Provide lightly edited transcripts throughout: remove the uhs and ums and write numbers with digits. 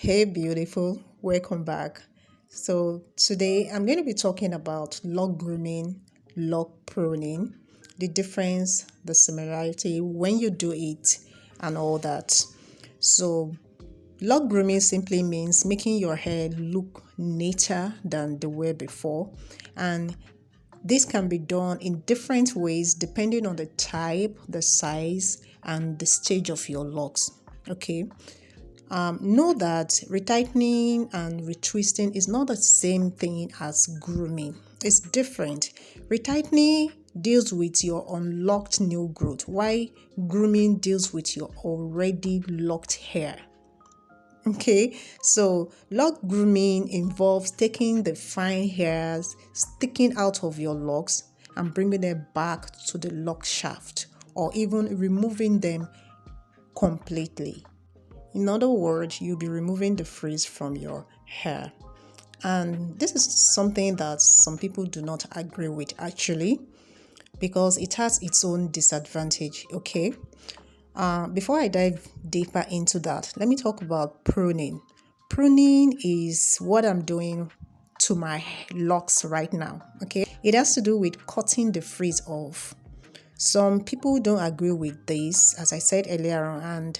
Hey, beautiful, welcome back. So, today I'm going to be talking about loc grooming, loc pruning, the difference, the similarity, when you do it, and all that. So, loc grooming simply means making your hair look neater than they were before, and this can be done in different ways depending on the type, the size, and the stage of your locks. Okay, know that retightening and retwisting is not the same thing as grooming. It's different. Retightening deals with your unlocked new growth, while grooming deals with your already locked hair. Okay, so loc grooming involves taking the fine hairs sticking out of your locks and bringing them back to the lock shaft, or even removing them completely. In other words, you'll be removing the frizz from your hair. And this is something that some people do not agree with actually, because it has its own disadvantage. Okay. Before I dive deeper into that, let me talk about pruning. Pruning is what I'm doing to my locks right now. Okay. It has to do with cutting the frizz off. Some people don't agree with this, as I said earlier on, and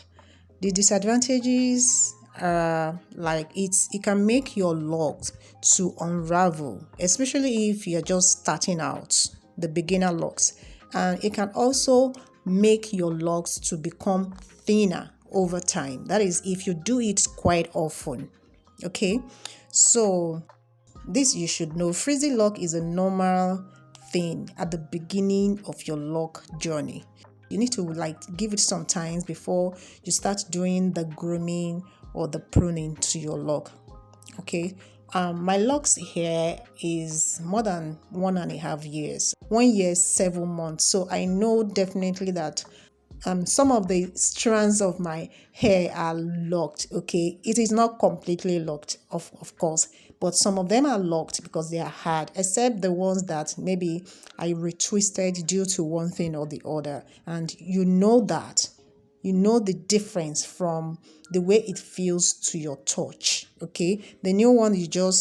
the disadvantages are like it can make your locks to unravel, especially if you're just starting out, the beginner locks. And it can also make your locks to become thinner over time. That is, if you do it quite often. Okay, so this you should know. Frizzy loc is a normal thing at the beginning of your loc journey. You need to give it some time before you start doing the grooming or the pruning to your loc. Okay. My locks here is more than 1.5 years. 1 year, 7 months. So I know definitely that some of the strands of my hair are locked. Okay, it is not completely locked, of course, but some of them are locked because they are hard, except the ones that maybe I retwisted due to one thing or the other. And you know the difference from the way it feels to your touch. Okay, the new one you do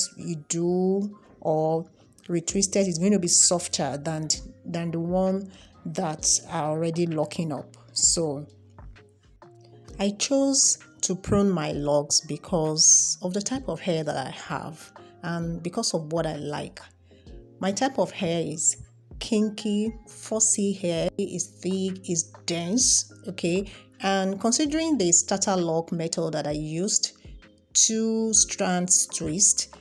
or retwisted is going to be softer than the one that are already locking up. So I chose to prune my locks because of the type of hair that I have and because of what I like. My type of hair is kinky, fussy hair, is thick, is dense, okay? And considering the starter lock method that I used, 2 strands twist,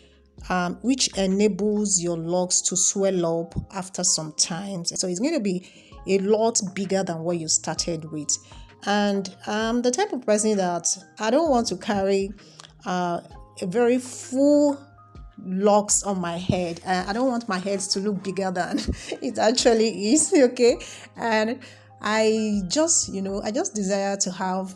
which enables your locks to swell up after some time. So it's going to be a lot bigger than what you started with. And I'm the type of person that I don't want to carry a very full locks on my head. I don't want my head to look bigger than it actually is, okay? And I just desire to have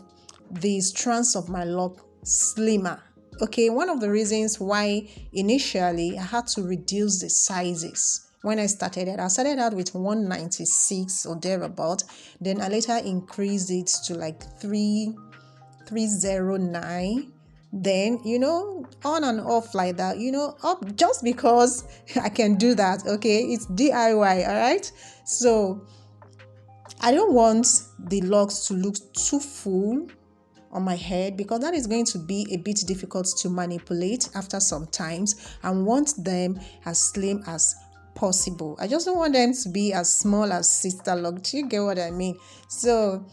the strands of my lock slimmer. Okay, one of the reasons why initially I had to reduce the sizes when I started out with 196 or thereabout. Then I later increased it to like 309. Then on and off like that, up just because I can do that. Okay, it's DIY. All right, so I don't want the locks to look too full on my head because that is going to be a bit difficult to manipulate after some times. I want them as slim as possible. I just don't want them to be as small as sister lock. Do you get what I mean? So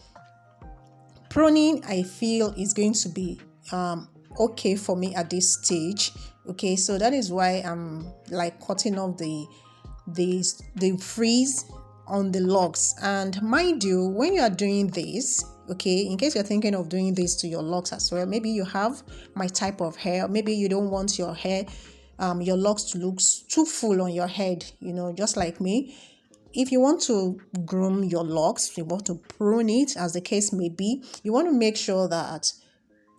pruning, I feel, is going to be okay for me at this stage. Okay, so that is why I'm cutting off the frizz on the locks. And mind you, when you are doing this, okay, in case you're thinking of doing this to your locks as well, maybe you have my type of hair, maybe you don't want your hair your locks to look too full on your head, just like me. If you want to groom your locks, you want to prune it, as the case may be, you want to make sure that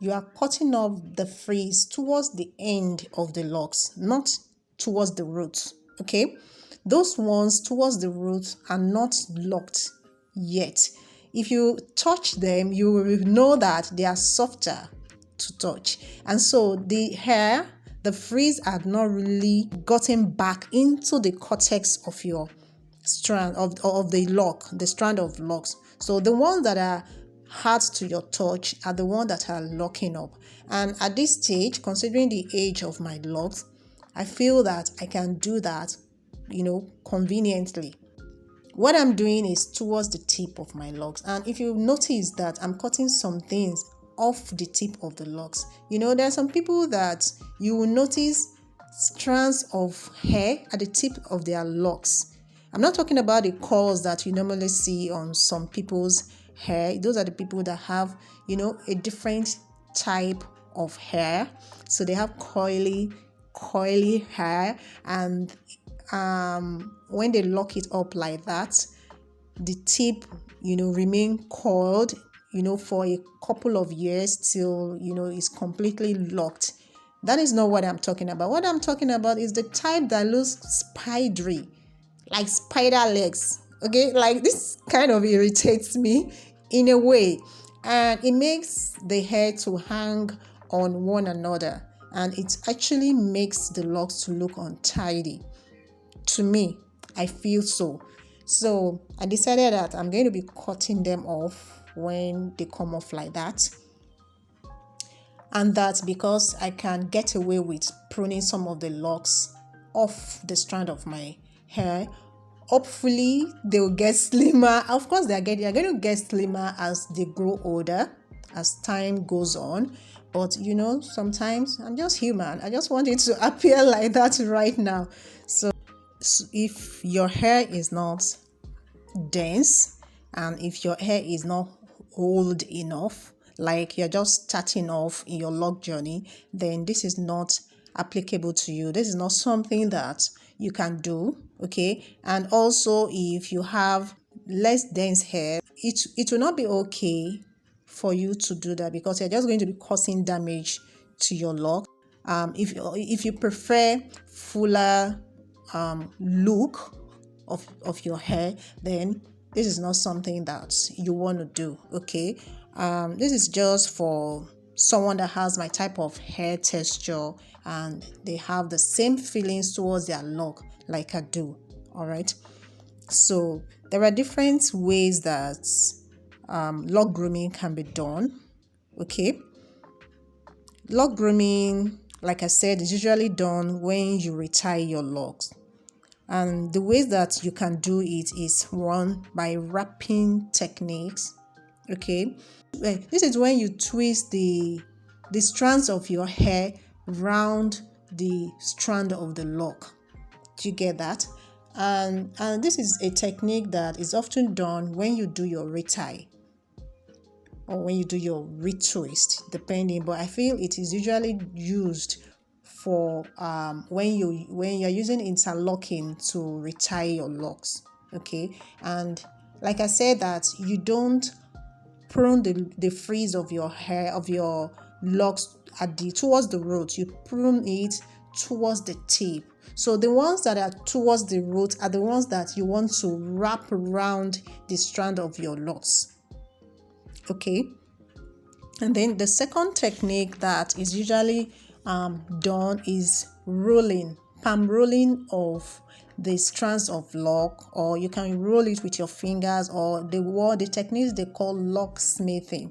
you are cutting off the frizz towards the end of the locks, not towards the roots. Okay, those ones towards the roots are not locked yet. If you touch them, you will know that they are softer to touch. And so the hair, the frizz had not really gotten back into the cortex of your strand of the lock, the strand of locks. So the ones that are hard to your touch are the ones that are locking up. And at this stage, considering the age of my locks, I feel that I can do that, conveniently. What I'm doing is towards the tip of my locks. And if you notice that I'm cutting some things off the tip of the locks, there are some people that you will notice strands of hair at the tip of their locks. I'm not talking about the curls that you normally see on some people's hair. Those are the people that have, a different type of hair. So they have curly hair, and when they lock it up like that, the tip, remain curled, for a couple of years till, it's completely locked. That is not what I'm talking about. What I'm talking about is the type that looks spidery, like spider legs. Okay, like this kind of irritates me in a way, and it makes the hair to hang on one another, and it actually makes the locks to look untidy. To me, I feel so. So I decided that I'm going to be cutting them off when they come off like that. And that's because I can get away with pruning some of the locks off the strand of my hair. Hopefully, they will get slimmer. Of course, they're going to get slimmer as they grow older, as time goes on. But, sometimes I'm just human. I just want it to appear like that right now. So if your hair is not dense, and if your hair is not old enough, like you're just starting off in your loc journey, then this is not applicable to you. This is not something that you can do, okay? And also, if you have less dense hair, it will not be okay for you to do that, because you're just going to be causing damage to your lock. If you prefer fuller look of your hair, then this is not something that you want to do, okay? This is just for someone that has my type of hair texture and they have the same feelings towards their lock like I do. All right, so there are different ways that loc grooming can be done. Okay, loc grooming, like I said, is usually done when you retire your locks. And the ways that you can do it is one, by wrapping techniques. Okay, this is when you twist the strands of your hair round the strand of the lock. Do you get that? And this is a technique that is often done when you do your retie or when you do your retwist, depending. But I feel it is usually used for when you're using interlocking to retire your locks. Okay, and like I said, that you don't prune the frizz of your hair, of your locks towards the root. You prune it towards the tip. So the ones that are towards the root are the ones that you want to wrap around the strand of your locks. Okay, and then the second technique that is usually done is rolling, palm rolling of the strands of lock, or you can roll it with your fingers, or the techniques they call locksmithing.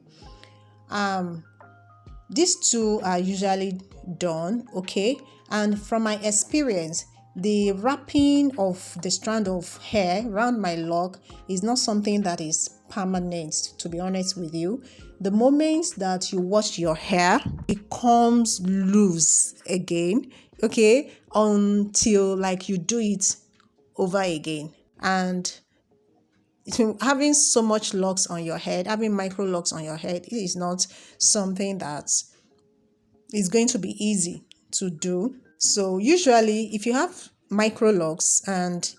These two are usually done, okay? And from my experience, the wrapping of the strand of hair around my lock is not something that is permanent, to be honest with you. The moment that you wash your hair, it comes loose again, okay, until like you do it over again. And having so much locks on your head, having micro locks on your head, it is not something that is going to be easy to do. So usually if you have micro locks and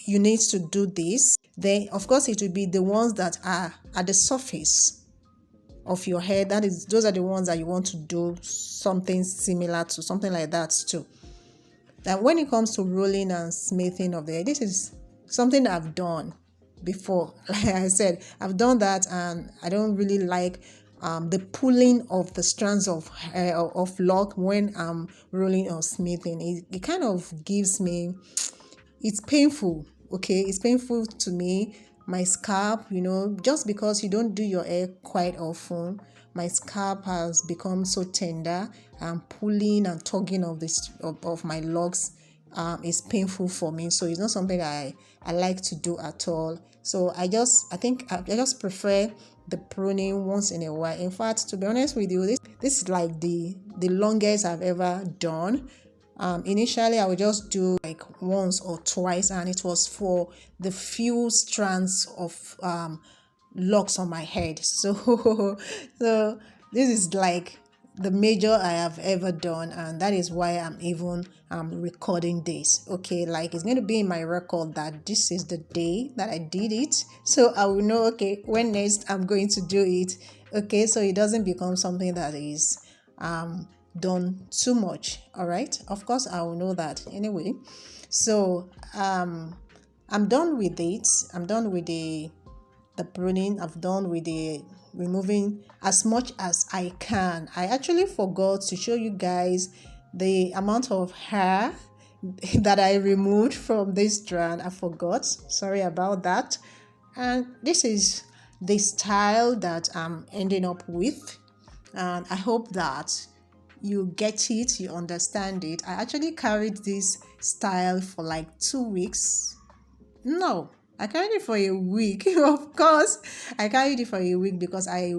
you need to do this, then of course it will be the ones that are at the surface of your hair. Those are the ones that you want to do something similar to, something like that too. And when it comes to rolling and smoothing of the hair, this is something that I've done before. Like I said, I've done that, and I don't really like the pulling of the strands of hair of lock when I'm rolling or smoothing. It kind of gives me, it's painful. Okay, it's painful to me. My scalp, just because you don't do your hair quite often, my scalp has become so tender, and pulling and tugging of this of my locks is painful for me. So it's not something that I like to do at all. So I think I just prefer the pruning once in a while. In fact, to be honest with you, this is like the longest I've ever done. Initially I would just do like once or twice, and it was for the few strands of locks on my head. So this is like the major I have ever done, and that is why I'm even recording this. Okay, like it's going to be in my record that this is the day that I did it, so I will know, okay, when next I'm going to do it. Okay, so it doesn't become something that is done too much. All right, of course I will know that anyway. So I'm done with it. I'm done with the pruning. I've done with the removing as much as I can. I actually forgot to show you guys the amount of hair that I removed from this strand. I forgot, sorry about that. And this is the style that I'm ending up with, and I hope that you get it, you understand it. I actually carried this style for like 2 weeks. No, I carried it for a week. Of course, I carried it for a week because I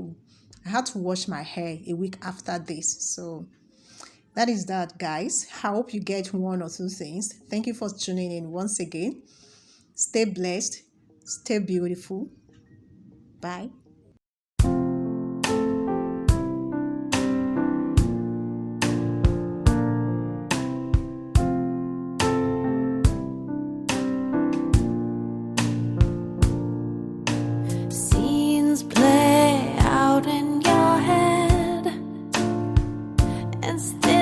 had to wash my hair a week after this. So that is that, guys. I hope you get one or two things. Thank you for tuning in once again. Stay blessed. Stay beautiful. Bye. Scenes play out in your head, and still